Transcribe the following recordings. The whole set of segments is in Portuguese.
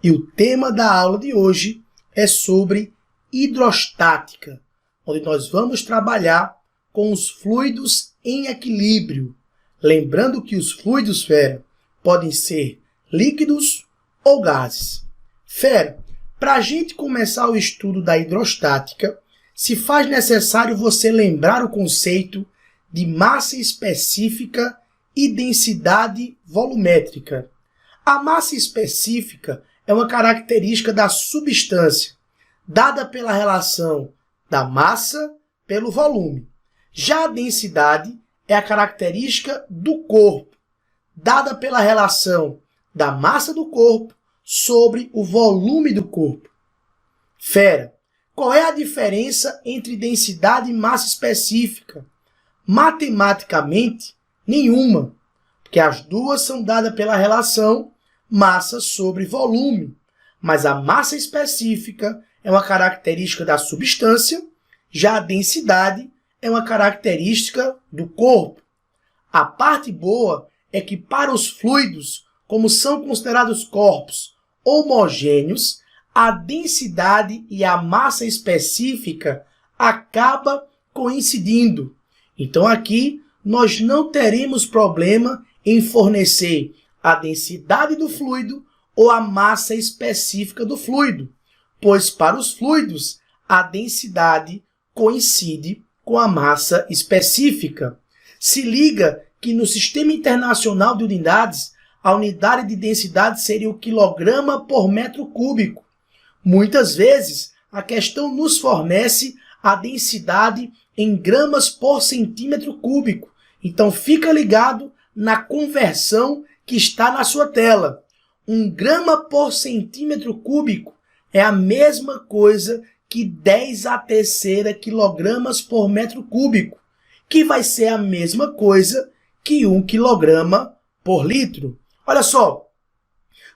E o tema da aula de hoje é sobre hidrostática, onde nós vamos trabalhar com os fluidos em equilíbrio. Lembrando que os fluidos, fera, podem ser líquidos ou gases. Fera, para a gente começar o estudo da hidrostática, se faz necessário você lembrar o conceito de massa específica e densidade volumétrica. A massa específica é uma característica da substância, dada pela relação da massa pelo volume. Já a densidade é a característica do corpo, dada pela relação da massa do corpo sobre o volume do corpo. Fera, qual é a diferença entre densidade e massa específica? Matematicamente, nenhuma, porque as duas são dadas pela relação massa sobre volume, mas a massa específica é uma característica da substância, já a densidade é uma característica do corpo. A parte boa é que para os fluidos, como são considerados corpos homogêneos, a densidade e a massa específica acabam coincidindo. Então aqui nós não teremos problema em fornecer a densidade do fluido ou a massa específica do fluido, pois para os fluidos a densidade coincide com a massa específica. Se liga que no Sistema Internacional de Unidades, a unidade de densidade seria o quilograma por metro cúbico. Muitas vezes a questão nos fornece a densidade em gramas por centímetro cúbico. Então fica ligado na conversão que está na sua tela. 1 grama por centímetro cúbico é a mesma coisa que 10 a terceira quilogramas por metro cúbico, que vai ser a mesma coisa que 1 quilograma por litro. Olha só,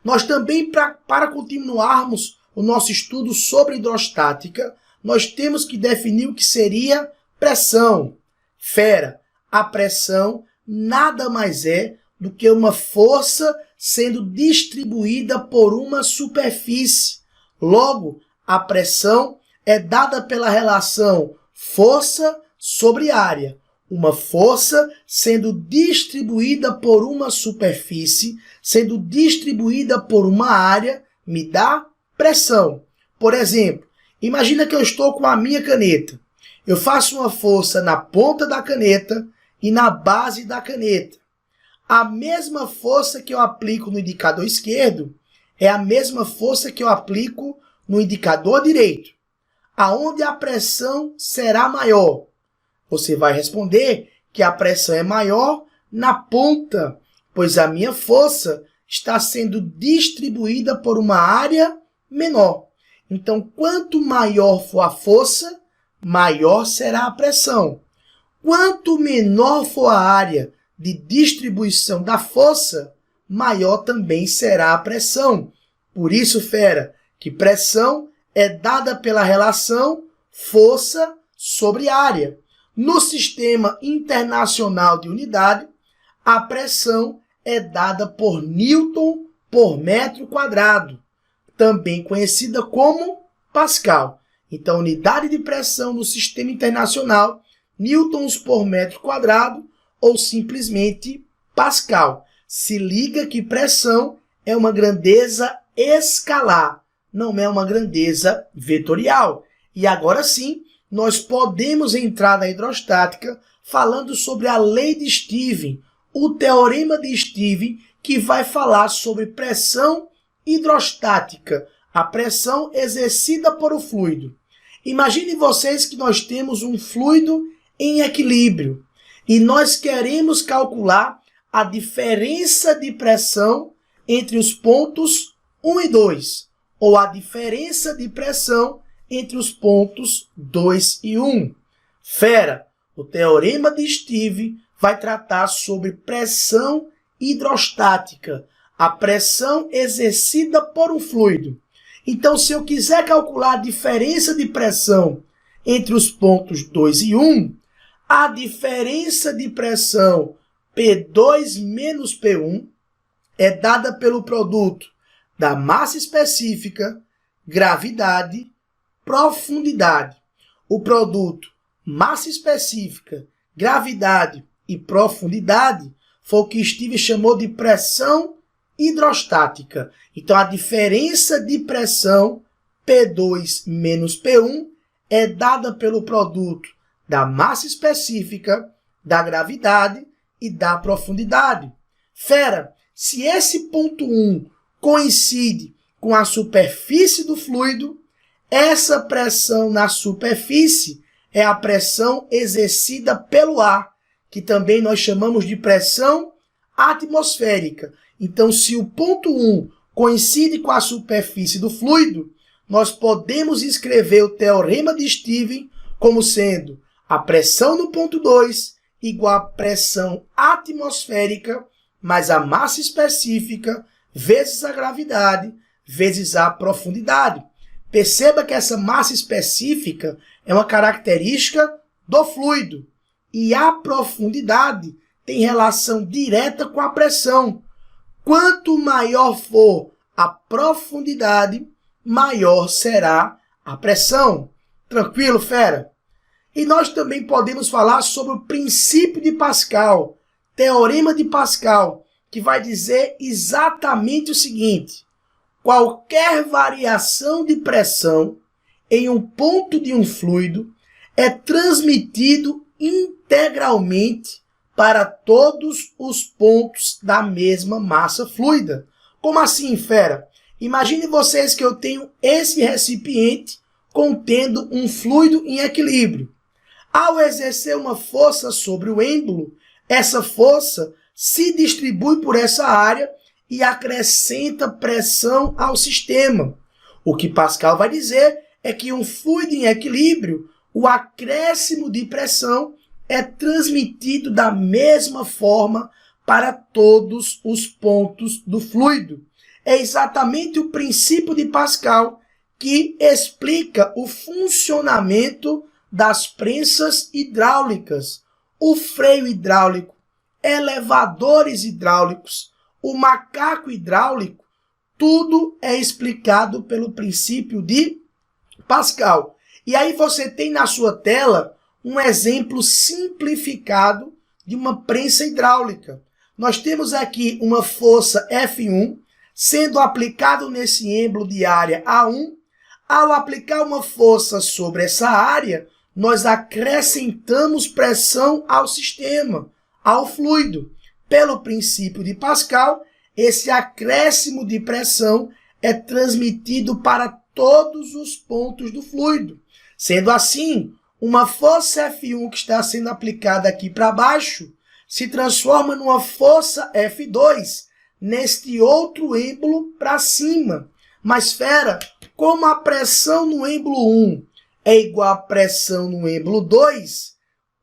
nós também, para continuarmos o nosso estudo sobre hidrostática, nós temos que definir o que seria pressão. Fera, a pressão nada mais é do que uma força sendo distribuída por uma superfície. Logo, a pressão é dada pela relação força sobre área. Uma força sendo distribuída por uma superfície, sendo distribuída por uma área, me dá pressão. Por exemplo, imagina que eu estou com a minha caneta. Eu faço uma força na ponta da caneta e na base da caneta. A mesma força que eu aplico no indicador esquerdo é a mesma força que eu aplico no indicador direito. Aonde a pressão será maior? Você vai responder que a pressão é maior na ponta, pois a minha força está sendo distribuída por uma área menor. Então, quanto maior for a força, maior será a pressão. Quanto menor for a área de distribuição da força, maior também será a pressão. Por isso, fera, que pressão é dada pela relação força sobre área. No Sistema Internacional de Unidade, a pressão é dada por Newton por metro quadrado, também conhecida como Pascal. Então, unidade de pressão no Sistema Internacional, newtons por metro quadrado, ou simplesmente Pascal. Se liga que pressão é uma grandeza escalar, não é uma grandeza vetorial. E agora sim, nós podemos entrar na hidrostática falando sobre a lei de Stevens, o teorema de Stevens, que vai falar sobre pressão hidrostática, a pressão exercida por o fluido. Imagine vocês que nós temos um fluido em equilíbrio e nós queremos calcular a diferença de pressão entre os pontos 1 e 2, ou a diferença de pressão entre os pontos 2 e 1. Fera, o teorema de Stevens vai tratar sobre pressão hidrostática, a pressão exercida por um fluido. Então, se eu quiser calcular a diferença de pressão entre os pontos 2 e 1, a diferença de pressão P2 menos P1 é dada pelo produto da massa específica, gravidade, profundidade. O produto massa específica, gravidade e profundidade foi o que Stevens chamou de pressão hidrostática. Então, a diferença de pressão P2 menos P1 é dada pelo produto da massa específica, da gravidade e da profundidade. Fera, se esse ponto 1 coincide com a superfície do fluido, essa pressão na superfície é a pressão exercida pelo ar, que também nós chamamos de pressão atmosférica. Então, se o ponto 1 coincide com a superfície do fluido, nós podemos escrever o teorema de Stevens como sendo a pressão no ponto 2 igual à pressão atmosférica mais a massa específica vezes a gravidade vezes a profundidade. Perceba que essa massa específica é uma característica do fluido e a profundidade tem relação direta com a pressão. Quanto maior for a profundidade, maior será a pressão. Tranquilo, fera? E nós também podemos falar sobre o princípio de Pascal, teorema de Pascal, que vai dizer exatamente o seguinte: qualquer variação de pressão em um ponto de um fluido é transmitido integralmente para todos os pontos da mesma massa fluida. Como assim, fera? Imagine vocês que eu tenho esse recipiente contendo um fluido em equilíbrio. Ao exercer uma força sobre o êmbolo, essa força se distribui por essa área e acrescenta pressão ao sistema. O que Pascal vai dizer é que um fluido em equilíbrio, o acréscimo de pressão é transmitido da mesma forma para todos os pontos do fluido. É exatamente o princípio de Pascal que explica o funcionamento das prensas hidráulicas, o freio hidráulico, elevadores hidráulicos, o macaco hidráulico. Tudo é explicado pelo princípio de Pascal. E aí você tem na sua tela um exemplo simplificado de uma prensa hidráulica. Nós temos aqui uma força F1 sendo aplicado nesse êmbolo de área A1. Ao aplicar uma força sobre essa área, nós acrescentamos pressão ao sistema, ao fluido. Pelo princípio de Pascal, esse acréscimo de pressão é transmitido para todos os pontos do fluido. Sendo assim, uma força F1 que está sendo aplicada aqui para baixo se transforma numa força F2 neste outro êmbolo para cima. Mas, fera, como a pressão no êmbolo 1 é igual à pressão no êmbolo 2,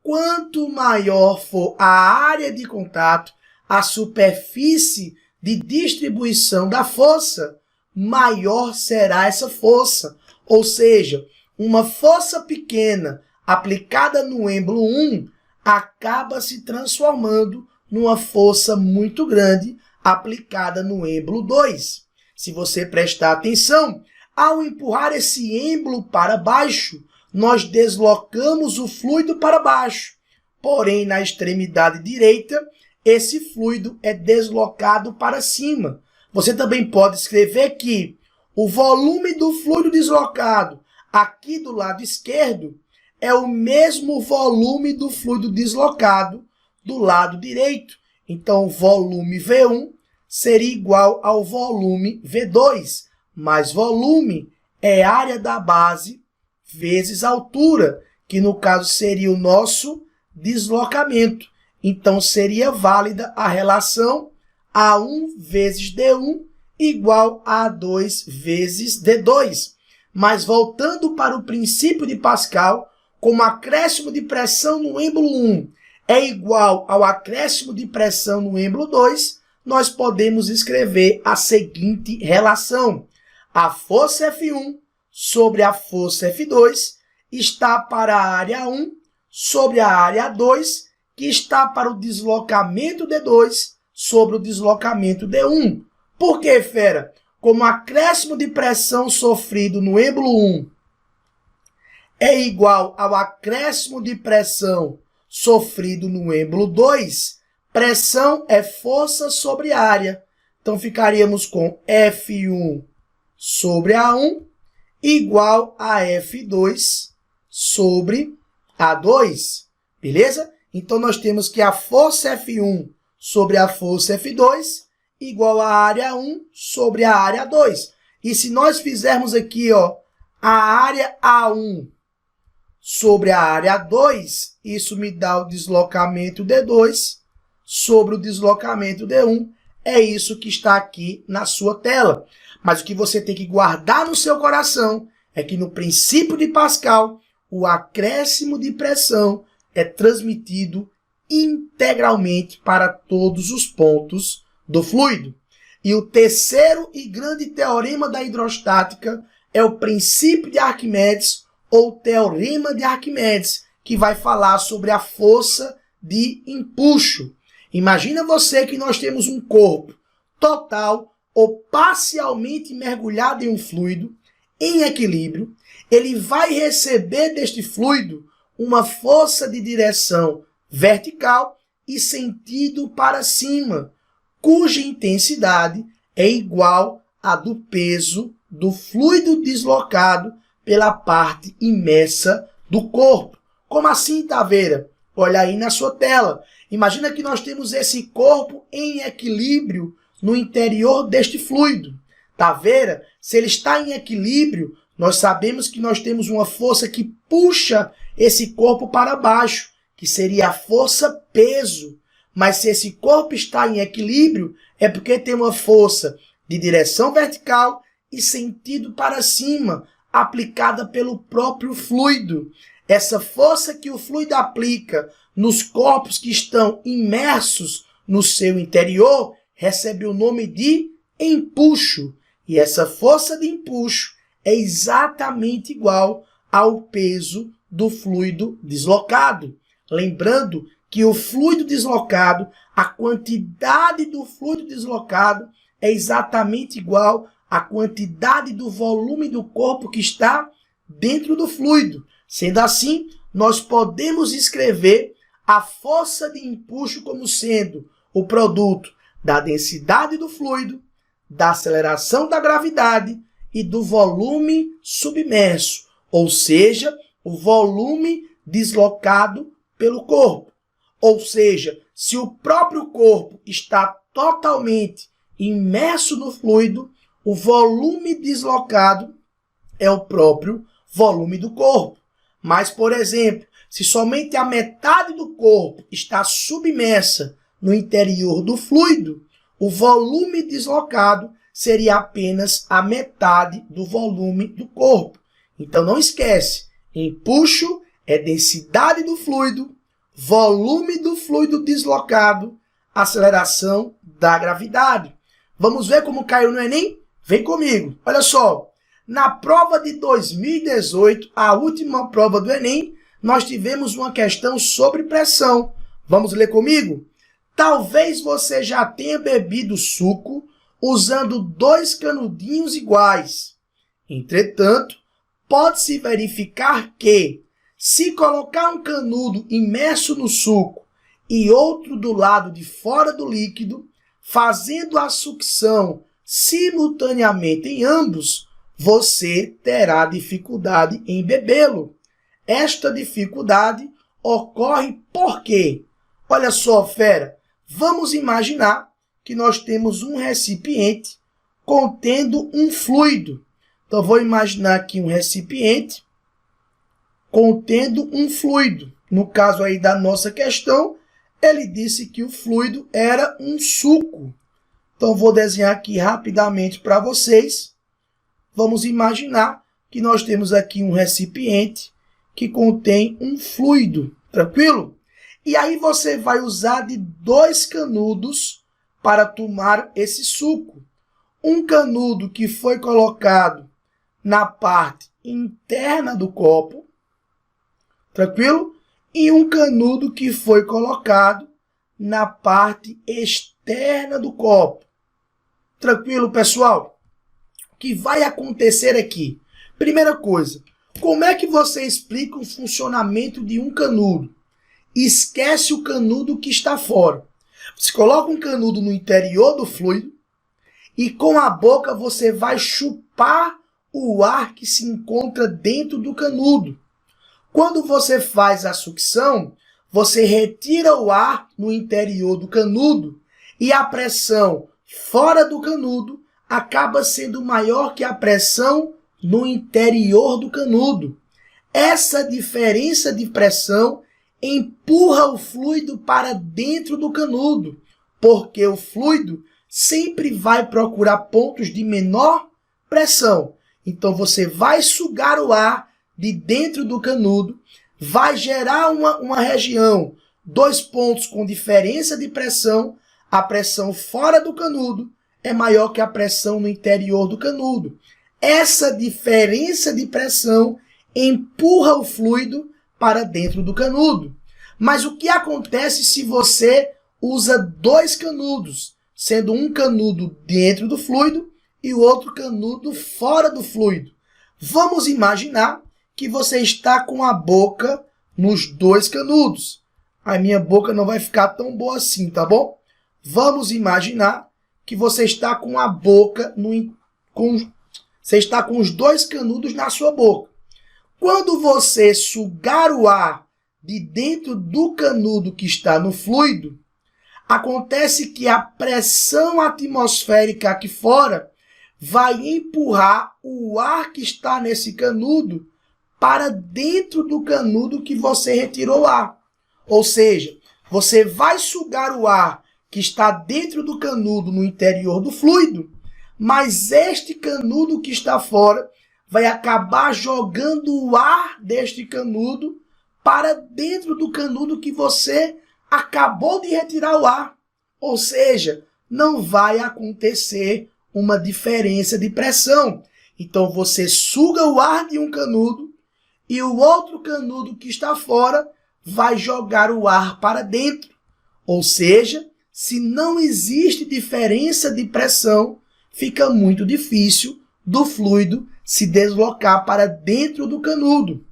quanto maior for a área de contato, a superfície de distribuição da força, maior será essa força. Ou seja, uma força pequena aplicada no êmbolo 1 acaba se transformando numa força muito grande aplicada no êmbolo 2. Se você prestar atenção, ao empurrar esse êmbolo para baixo, nós deslocamos o fluido para baixo. Porém, na extremidade direita, esse fluido é deslocado para cima. Você também pode escrever que o volume do fluido deslocado aqui do lado esquerdo é o mesmo volume do fluido deslocado do lado direito. Então, o volume V1 seria igual ao volume V2, mas volume é área da base vezes altura, que no caso seria o nosso deslocamento. Então, seria válida a relação A1 vezes D1 igual a A2 vezes D2. Mas voltando para o princípio de Pascal, como o acréscimo de pressão no êmbolo 1 é igual ao acréscimo de pressão no êmbolo 2, nós podemos escrever a seguinte relação. A força F1 sobre a força F2 está para a área 1 sobre a área 2, que está para o deslocamento D2 sobre o deslocamento D1. Por que, fera? como o acréscimo de pressão sofrido no êmbolo 1 é igual ao acréscimo de pressão sofrido no êmbolo 2, pressão é força sobre área. Então, ficaríamos com F1 sobre A1 igual a F2 sobre A2. Beleza? Então, nós temos que a força F1 sobre a força F2 igual a área 1 sobre a área 2. E se nós fizermos aqui, ó, a área A1 sobre a área 2, isso me dá o deslocamento D2 sobre o deslocamento D1. É isso que está aqui na sua tela. Mas o que você tem que guardar no seu coração é que no princípio de Pascal, o acréscimo de pressão é transmitido integralmente para todos os pontos do fluido. E o terceiro e grande teorema da hidrostática é o princípio de Arquimedes, ou teorema de Arquimedes, que vai falar sobre a força de empuxo. Imagina você que nós temos um corpo total ou parcialmente mergulhado em um fluido, em equilíbrio. Ele vai receber deste fluido uma força de direção vertical e sentido para cima, cuja intensidade é igual à do peso do fluido deslocado pela parte imersa do corpo. Como assim, Taveira? Olha aí na sua tela. Imagina que nós temos esse corpo em equilíbrio no interior deste fluido. Taveira, se ele está em equilíbrio, nós sabemos que nós temos uma força que puxa esse corpo para baixo, que seria a força peso. Mas se esse corpo está em equilíbrio, é porque tem uma força de direção vertical e sentido para cima, aplicada pelo próprio fluido. Essa força que o fluido aplica nos corpos que estão imersos no seu interior recebe o nome de empuxo. E essa força de empuxo é exatamente igual ao peso do fluido deslocado. Lembrando que o fluido deslocado, a quantidade do fluido deslocado é exatamente igual à quantidade do volume do corpo que está dentro do fluido. Sendo assim, nós podemos escrever a força de empuxo como sendo o produto da densidade do fluido, da aceleração da gravidade e do volume submerso, ou seja, o volume deslocado pelo corpo. Ou seja, se o próprio corpo está totalmente imerso no fluido, o volume deslocado é o próprio volume do corpo. Mas, por exemplo, se somente a metade do corpo está submersa no interior do fluido, o volume deslocado seria apenas a metade do volume do corpo. Então, não esquece, empuxo é densidade do fluido, volume do fluido deslocado, aceleração da gravidade. Vamos ver como caiu no Enem? Vem comigo. Olha só, na prova de 2018, a última prova do Enem, nós tivemos uma questão sobre pressão. Vamos ler comigo? Talvez você já tenha bebido suco usando 2 canudinhos iguais. Entretanto, pode-se verificar que, se colocar um canudo imerso no suco e outro do lado de fora do líquido, fazendo a sucção simultaneamente em ambos, você terá dificuldade em bebê-lo. Esta dificuldade ocorre por quê? Olha só, fera, vamos imaginar que nós temos um recipiente contendo um fluido. Então, vou imaginar aqui um recipiente contendo um fluido. No caso aí da nossa questão, ele disse que o fluido era um suco. Então, vou desenhar aqui rapidamente para vocês. Vamos imaginar que nós temos aqui um recipiente que contém um fluido, tranquilo? E aí você vai usar de 2 canudos para tomar esse suco. Um canudo que foi colocado na parte interna do copo, tranquilo? E um canudo que foi colocado na parte externa do copo. Tranquilo, pessoal? que vai acontecer aqui? Primeira coisa, como é que você explica o funcionamento de um canudo? Esquece o canudo que está fora. Você coloca um canudo no interior do fluido e com a boca você vai chupar o ar que se encontra dentro do canudo. Quando você faz a sucção, você retira o ar no interior do canudo e a pressão fora do canudo acaba sendo maior que a pressão no interior do canudo. Essa diferença de pressão empurra o fluido para dentro do canudo, porque o fluido sempre vai procurar pontos de menor pressão. Então você vai sugar o ar de dentro do canudo, vai gerar uma região, 2 pontos com diferença de pressão. A pressão fora do canudo é maior que a pressão no interior do canudo. Essa diferença de pressão empurra o fluido para dentro do canudo. Mas o que acontece se você usa 2 canudos, sendo um canudo dentro do fluido e o outro canudo fora do fluido? Vamos imaginar que você está com a boca nos 2 canudos. A minha boca não vai ficar tão boa assim, tá bom? Vamos imaginar que você está com a boca, você está com os 2 canudos na sua boca. Quando você sugar o ar de dentro do canudo que está no fluido, acontece que a pressão atmosférica aqui fora vai empurrar o ar que está nesse canudo para dentro do canudo que você retirou o ar. Ou seja, você vai sugar o ar que está dentro do canudo no interior do fluido, mas este canudo que está fora vai acabar jogando o ar deste canudo para dentro do canudo que você acabou de retirar o ar. Ou seja, não vai acontecer uma diferença de pressão. Então você suga o ar de um canudo e o outro canudo que está fora vai jogar o ar para dentro. Ou seja, se não existe diferença de pressão, fica muito difícil do fluido se deslocar para dentro do canudo.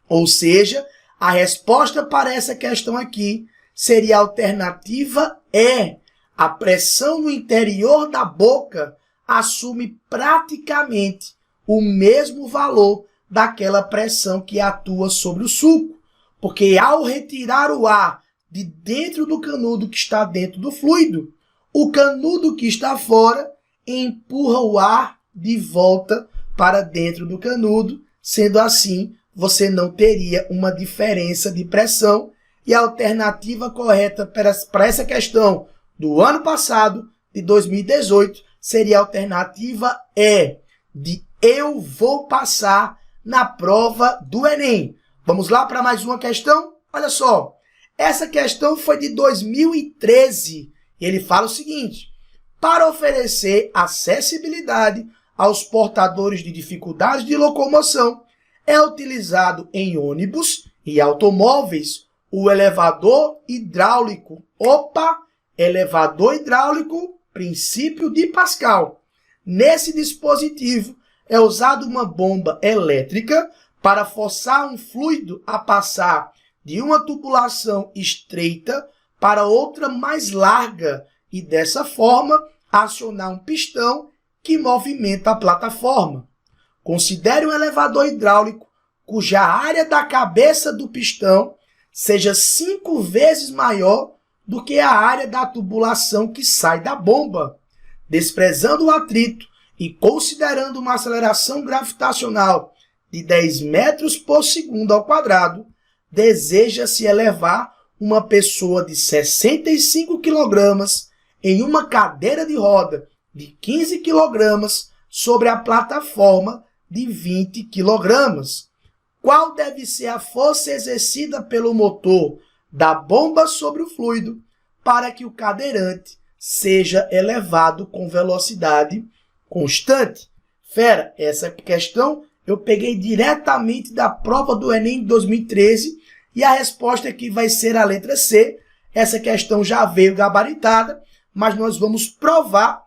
Ou seja, a resposta para essa questão aqui seria a alternativa E. A pressão no interior da boca assume praticamente o mesmo valor daquela pressão que atua sobre o suco. Porque ao retirar o ar de dentro do canudo que está dentro do fluido, o canudo que está fora empurra o ar de volta para dentro do canudo. Sendo assim, você não teria uma diferença de pressão. E a alternativa correta para essa questão do ano passado, de 2018, seria a alternativa E, de eu vou passar na prova do Enem. Vamos lá para mais uma questão? Olha só, essa questão foi de 2013 e ele fala o seguinte: para oferecer acessibilidade aos portadores de dificuldades de locomoção, é utilizado em ônibus e automóveis o elevador hidráulico. Elevador hidráulico, princípio de Pascal. Nesse dispositivo é usada uma bomba elétrica para forçar um fluido a passar de uma tubulação estreita para outra mais larga e, dessa forma, acionar um pistão que movimenta a plataforma. Considere um elevador hidráulico cuja área da cabeça do pistão seja 5 vezes maior do que a área da tubulação que sai da bomba. Desprezando o atrito e considerando uma aceleração gravitacional de 10 metros por segundo ao quadrado, deseja-se elevar uma pessoa de 65 kg em uma cadeira de roda de 15 kg sobre a plataforma de 20 kg. Qual deve ser a força exercida pelo motor da bomba sobre o fluido para que o cadeirante seja elevado com velocidade constante? Fera, essa questão eu peguei diretamente da prova do Enem de 2013 e a resposta aqui vai ser a letra C. Essa questão já veio gabaritada, mas nós vamos provar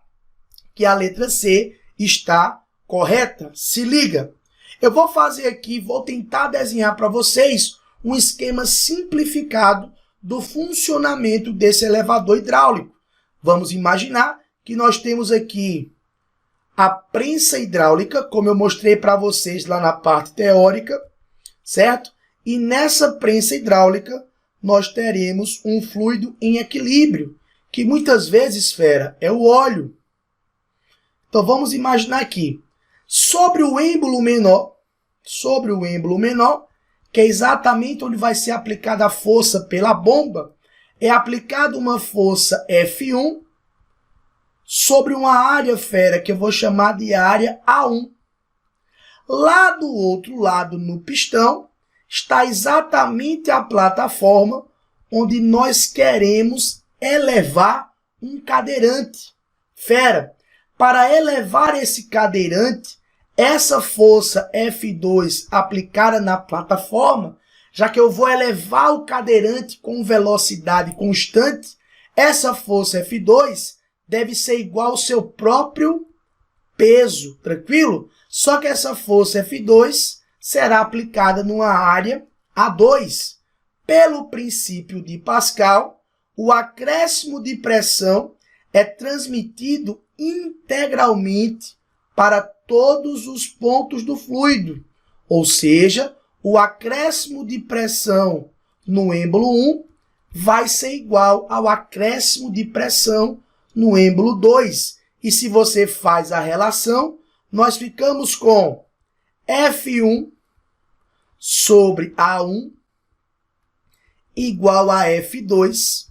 que a letra C está correta? Se liga. Eu vou fazer aqui, vou tentar desenhar para vocês um esquema simplificado do funcionamento desse elevador hidráulico. Vamos imaginar que nós temos aqui a prensa hidráulica, como eu mostrei para vocês lá na parte teórica, certo? E nessa prensa hidráulica nós teremos um fluido em equilíbrio, que muitas vezes, fera, é o óleo. Então vamos imaginar aqui, sobre o êmbolo menor, que é exatamente onde vai ser aplicada a força pela bomba, é aplicada uma força F1 sobre uma área, fera, que eu vou chamar de área A1. Lá do outro lado, no pistão, está exatamente a plataforma onde nós queremos elevar um cadeirante. Fera, para elevar esse cadeirante, essa força F2 aplicada na plataforma, já que eu vou elevar o cadeirante com velocidade constante, essa força F2 deve ser igual ao seu próprio peso, tranquilo? Só que essa força F2 será aplicada numa área A2. Pelo princípio de Pascal, o acréscimo de pressão é transmitido integralmente para todos os pontos do fluido, ou seja, o acréscimo de pressão no êmbolo 1 vai ser igual ao acréscimo de pressão no êmbolo 2. E se você faz a relação, nós ficamos com F1 sobre A1 igual a F2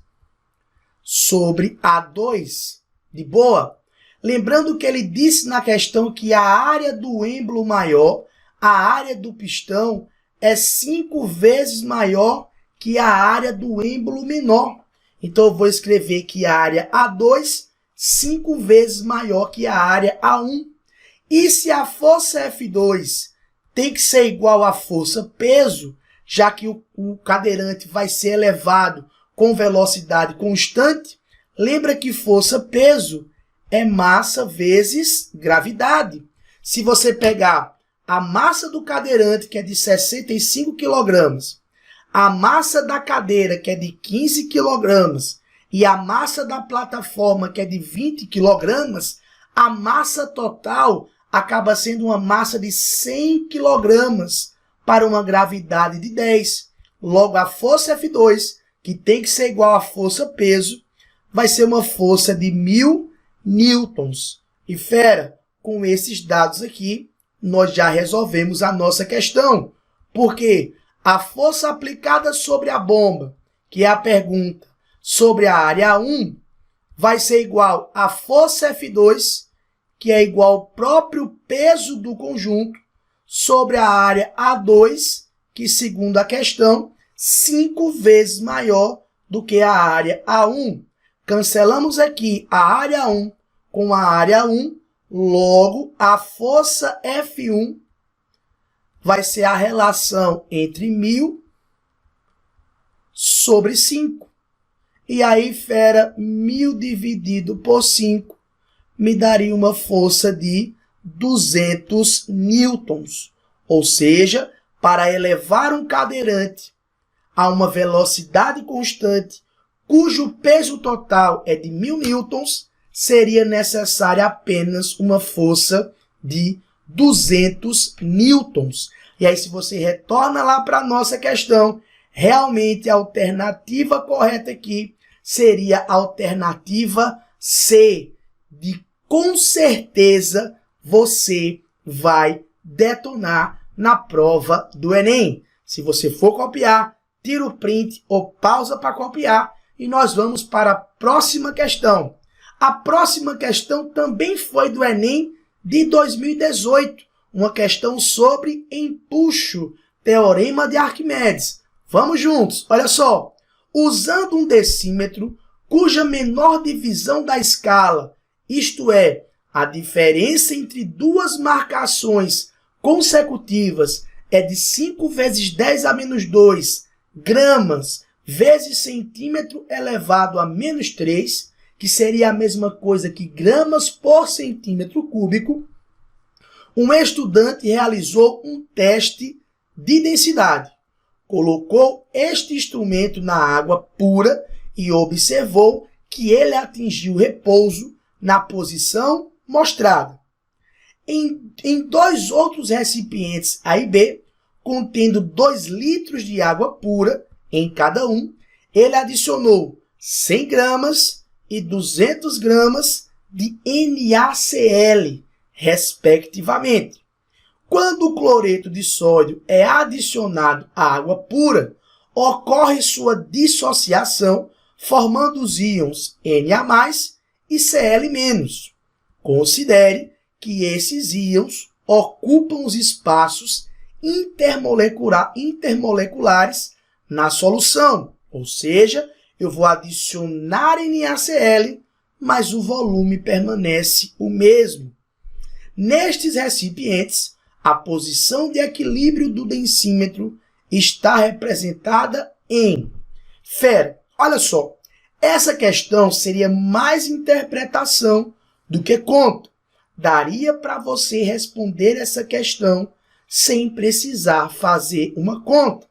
sobre A2. De boa? Lembrando que ele disse na questão que a área do êmbolo maior, a área do pistão, é 5 vezes maior que a área do êmbolo menor. Então, eu vou escrever que a área A2 5 vezes maior que a área A1. E se a força F2 tem que ser igual à força peso, já que o cadeirante vai ser elevado com velocidade constante, lembra que força peso é massa vezes gravidade. Se você pegar a massa do cadeirante, que é de 65 kg, a massa da cadeira, que é de 15 kg, e a massa da plataforma, que é de 20 kg, a massa total acaba sendo uma massa de 100 kg para uma gravidade de 10. Logo, a força F2, que tem que ser igual à força peso, vai ser uma força de 1000 newtons. E fera, com esses dados aqui, nós já resolvemos a nossa questão. Porque a força aplicada sobre a bomba, que é a pergunta, sobre a área 1, vai ser igual à força F2, que é igual ao próprio peso do conjunto, sobre a área A2, que, segundo a questão, 5 vezes maior do que a área A1. Cancelamos aqui a área 1 com a área 1, logo a força F1 vai ser a relação entre 1000 sobre 5. E aí, fera, 1000 dividido por 5 me daria uma força de 200 newtons. Ou seja, para elevar um cadeirante a uma velocidade constante, cujo peso total é de 1000 newtons, seria necessária apenas uma força de 200 newtons. E aí, se você retorna lá para a nossa questão, realmente a alternativa correta aqui seria a alternativa C, de com certeza você vai detonar na prova do Enem. Se você for copiar, tira o print ou pausa para copiar e nós vamos para a próxima questão. A próxima questão também foi do Enem de 2018, uma questão sobre empuxo, teorema de Arquimedes. Vamos juntos, olha só. Usando um decímetro cuja menor divisão da escala, isto é, a diferença entre duas marcações consecutivas é de 5 vezes 10 a menos 2 gramas vezes centímetro elevado a menos 3, que seria a mesma coisa que gramas por centímetro cúbico, Um estudante realizou um teste de densidade. Colocou este instrumento na água pura e observou que ele atingiu repouso na posição mostrada. Em dois outros recipientes A e B, contendo 2 litros de água pura em cada um, ele adicionou 100 gramas e 200 gramas de NaCl, respectivamente. Quando o cloreto de sódio é adicionado à água pura, ocorre sua dissociação, formando os íons Na+, e Cl-. Considere que esses íons ocupam os espaços intermoleculares na solução, ou seja, eu vou adicionar NaCl, mas o volume permanece o mesmo. Nestes recipientes, a posição de equilíbrio do densímetro está representada em... Fera, olha só, essa questão seria mais interpretação do que conta. Daria para você responder essa questão sem precisar fazer uma conta.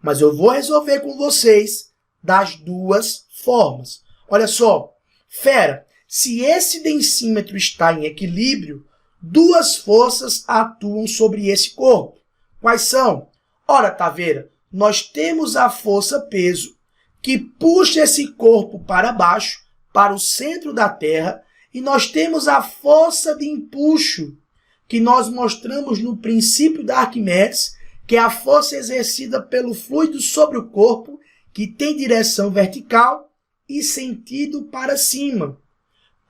Mas eu vou resolver com vocês das duas formas. Olha só, fera, se esse densímetro está em equilíbrio, 2 forças atuam sobre esse corpo. Quais são? Ora, Taveira, nós temos a força-peso, que puxa esse corpo para baixo, para o centro da Terra, e nós temos a força de empuxo, que nós mostramos no princípio da Arquimedes, que é a força exercida pelo fluido sobre o corpo, que tem direção vertical e sentido para cima.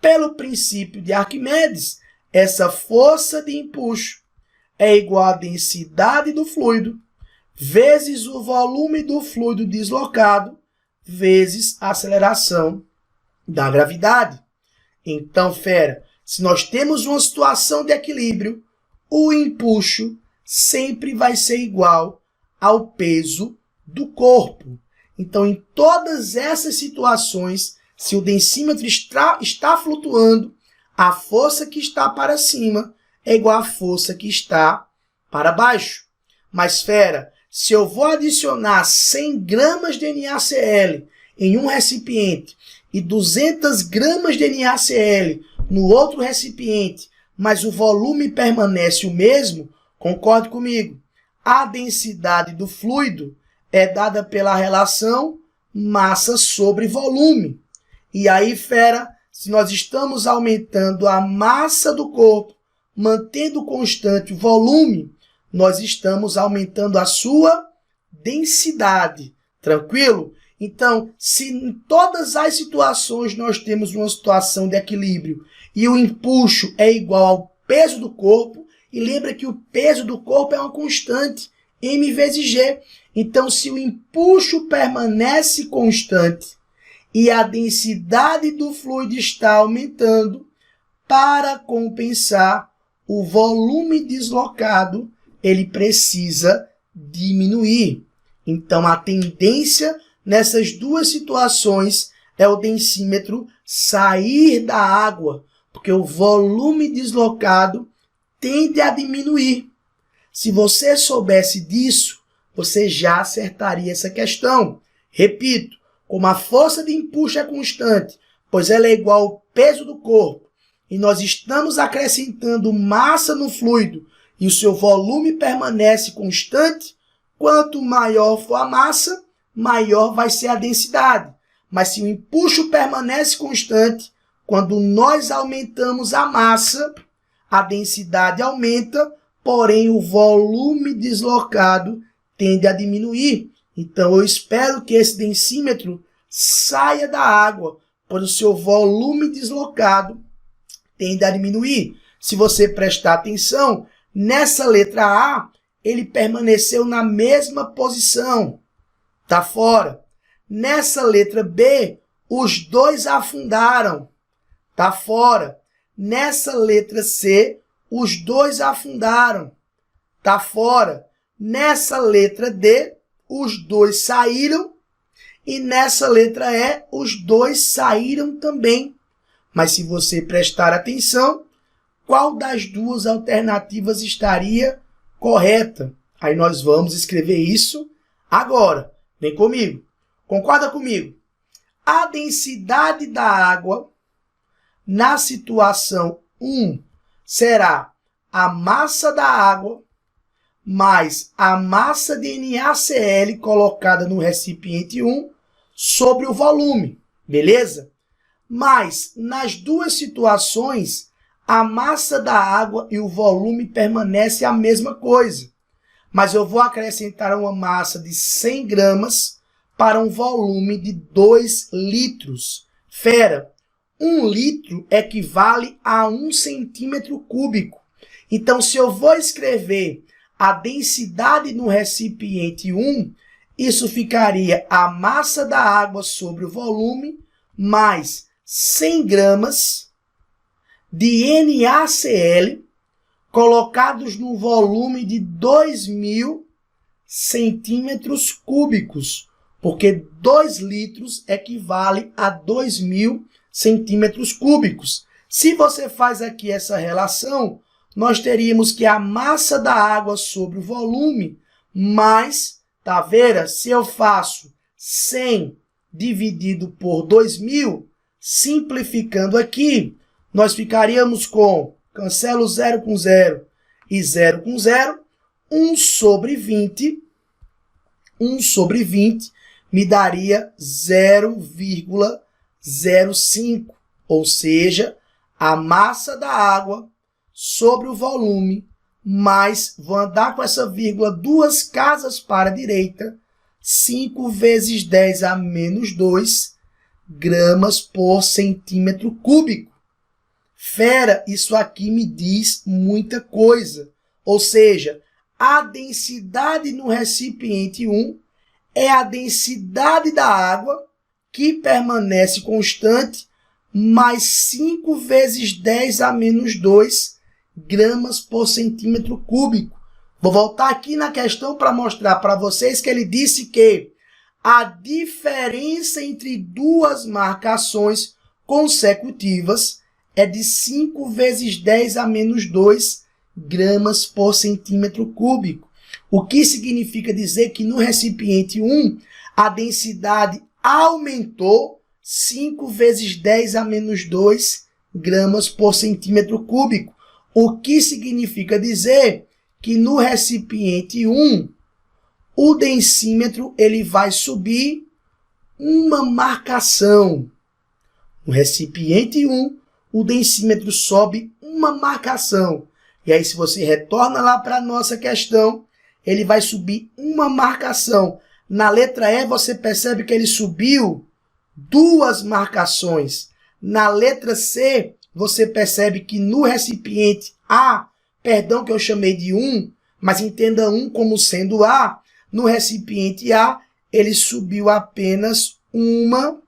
Pelo princípio de Arquimedes, essa força de empuxo é igual à densidade do fluido vezes o volume do fluido deslocado vezes a aceleração da gravidade. Então, fera, se nós temos uma situação de equilíbrio, o empuxo sempre vai ser igual ao peso do corpo. Então, em todas essas situações, se o densímetro está flutuando, a força que está para cima é igual à força que está para baixo. Mas, fera, se eu vou adicionar 100 gramas de NaCl em um recipiente e 200 gramas de NaCl no outro recipiente, mas o volume permanece o mesmo, concorde comigo, a densidade do fluido é dada pela relação massa sobre volume. E aí, fera, se nós estamos aumentando a massa do corpo, mantendo constante o volume, nós estamos aumentando a sua densidade. Tranquilo? Então, se em todas as situações nós temos uma situação de equilíbrio e o empuxo é igual ao peso do corpo, e lembra que o peso do corpo é uma constante, m vezes g. Então, se o empuxo permanece constante e a densidade do fluido está aumentando, para compensar o volume deslocado, ele precisa diminuir. Então, a tendência nessas duas situações é o densímetro sair da água, porque o volume deslocado tende a diminuir. Se você soubesse disso, você já acertaria essa questão. Repito, como a força de empuxo é constante, pois ela é igual ao peso do corpo, e nós estamos acrescentando massa no fluido, e o seu volume permanece constante, quanto maior for a massa, maior vai ser a densidade. Mas se o empuxo permanece constante, quando nós aumentamos a massa, a densidade aumenta, porém o volume deslocado tende a diminuir. Então, eu espero que esse densímetro saia da água, pois o seu volume deslocado tende a diminuir. Se você prestar atenção, nessa letra A, ele permaneceu na mesma posição. Está fora. Nessa letra B, os dois afundaram. Está fora. Nessa letra C, os dois afundaram. Está fora. Nessa letra D, os dois saíram. E nessa letra E, os dois saíram também. Mas se você prestar atenção, qual das duas alternativas estaria correta? Aí nós vamos escrever isso agora. Vem comigo. Concorda comigo? A densidade da água na situação 1 será a massa da água mais a massa de NaCl colocada no recipiente 1 sobre o volume, beleza? Mas nas duas situações, a massa da água e o volume permanecem a mesma coisa. Mas eu vou acrescentar uma massa de 100 gramas para um volume de 2 litros. Fera, 1 litro equivale a 1 centímetro cúbico. Então, se eu vou escrever a densidade no recipiente 1, isso ficaria a massa da água sobre o volume mais 100 gramas de NaCl colocados no volume de 2.000 centímetros cúbicos, porque 2 litros equivale a 2.000 centímetros cúbicos. Se você faz aqui essa relação, nós teríamos que a massa da água sobre o volume mais, tá vendo? Se eu faço 100 dividido por 2.000, simplificando aqui, nós ficaríamos com, cancelo 0 com 0 e 0 com 0, 1 sobre 20 me daria 0,05, ou seja, a massa da água sobre o volume, mais, vou andar com essa vírgula 2 casas para a direita, 5 vezes 10 a menos 2 gramas por centímetro cúbico. Fera, isso aqui me diz muita coisa. Ou seja, a densidade no recipiente 1 é a densidade da água que permanece constante, mais 5 vezes 10 a menos 2 gramas por centímetro cúbico. Vou voltar aqui na questão para mostrar para vocês que ele disse que a diferença entre duas marcações consecutivas é de 5 vezes 10 a menos 2 gramas por centímetro cúbico. O que significa dizer que no recipiente 1 a densidade aumentou 5 vezes 10 a menos 2 gramas por centímetro cúbico. O que significa dizer que no recipiente 1, o densímetro ele vai subir uma marcação. No recipiente 1, o densímetro sobe uma marcação. E aí, se você retorna lá para a nossa questão, ele vai subir uma marcação. Na letra E, você percebe que ele subiu 2 marcações. Na letra C, você percebe que no recipiente A, perdão que eu chamei de 1, mas entenda 1 como sendo A, no recipiente A, ele subiu apenas uma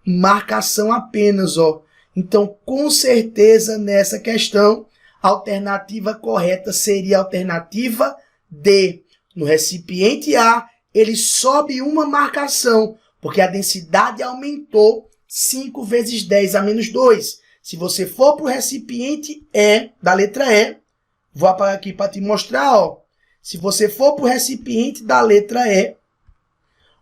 marcação apenas, ó. Então, com certeza, nessa questão, a alternativa correta seria a alternativa D. No recipiente A, ele sobe uma marcação, porque a densidade aumentou 5 vezes 10 a menos 2. Se você for para o recipiente E, da letra E, vou apagar aqui para te mostrar, ó. Se você for para o recipiente da letra E,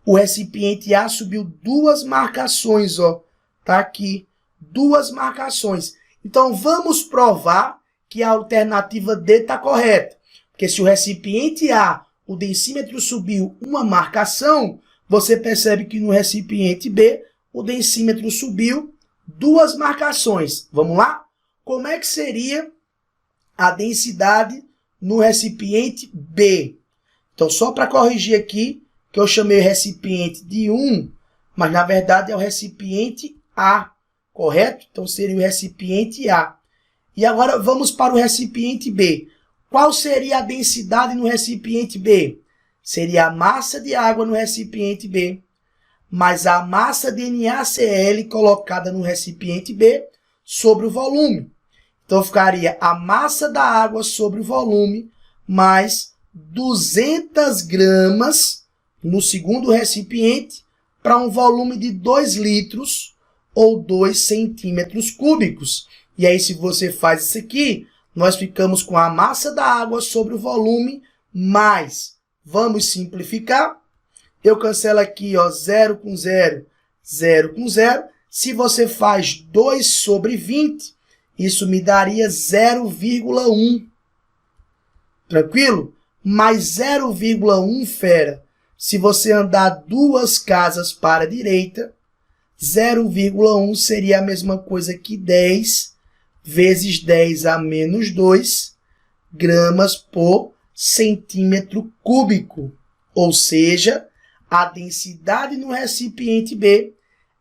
o recipiente A subiu 2 marcações, ó. Tá aqui, 2 marcações. Então, vamos provar que a alternativa D está correta. Porque se o recipiente A, o densímetro subiu uma marcação, você percebe que no recipiente B, o densímetro subiu 2 marcações. Vamos lá? Como é que seria a densidade no recipiente B? Então, só para corrigir aqui, que eu chamei o recipiente de 1, mas na verdade é o recipiente A, correto? Então, seria o recipiente A. E agora vamos para o recipiente B. Qual seria a densidade no recipiente B? Seria a massa de água no recipiente B, mais a massa de NaCl colocada no recipiente B sobre o volume. Então, ficaria a massa da água sobre o volume, mais 200 gramas no segundo recipiente, para um volume de 2 litros ou 2 centímetros cúbicos. E aí, se você faz isso aqui, nós ficamos com a massa da água sobre o volume, mais, vamos simplificar. Eu cancelo aqui, ó, 0 com 0, 0 com 0. Se você faz 2 sobre 20, isso me daria 0,1. Tranquilo? Mais 0,1, fera. Se você andar 2 casas para a direita, 0,1 seria a mesma coisa que 10 vezes 10 a menos 2 gramas por centímetro cúbico. Ou seja, a densidade no recipiente B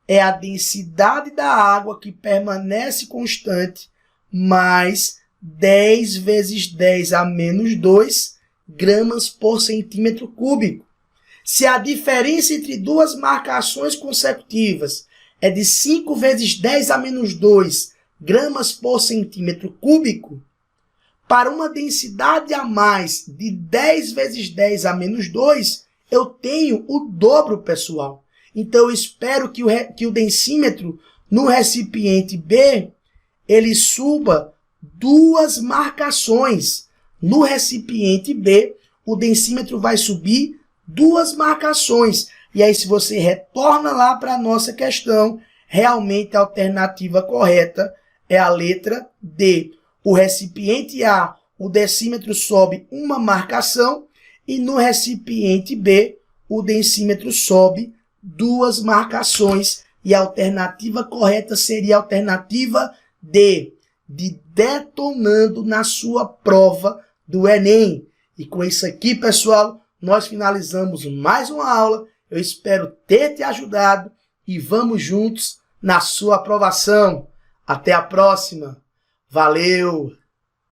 é a densidade da água que permanece constante mais 10 vezes 10 a menos 2 gramas por centímetro cúbico. Se a diferença entre duas marcações consecutivas é de 5 vezes 10 a menos 2 gramas por centímetro cúbico, para uma densidade a mais de 10 vezes 10 a menos 2, eu tenho o dobro, pessoal. Então, eu espero que o densímetro no recipiente B, ele suba 2 marcações. No recipiente B, o densímetro vai subir 2 marcações. E aí, se você retorna lá para a nossa questão, realmente a alternativa correta é a letra D. O recipiente A, o densímetro sobe 1 marcação, e no recipiente B, o densímetro sobe 2 marcações. E a alternativa correta seria a alternativa D, de detonando na sua prova do Enem. E com isso aqui, pessoal, nós finalizamos mais uma aula. Eu espero ter te ajudado e vamos juntos na sua aprovação. Até a próxima. Valeu!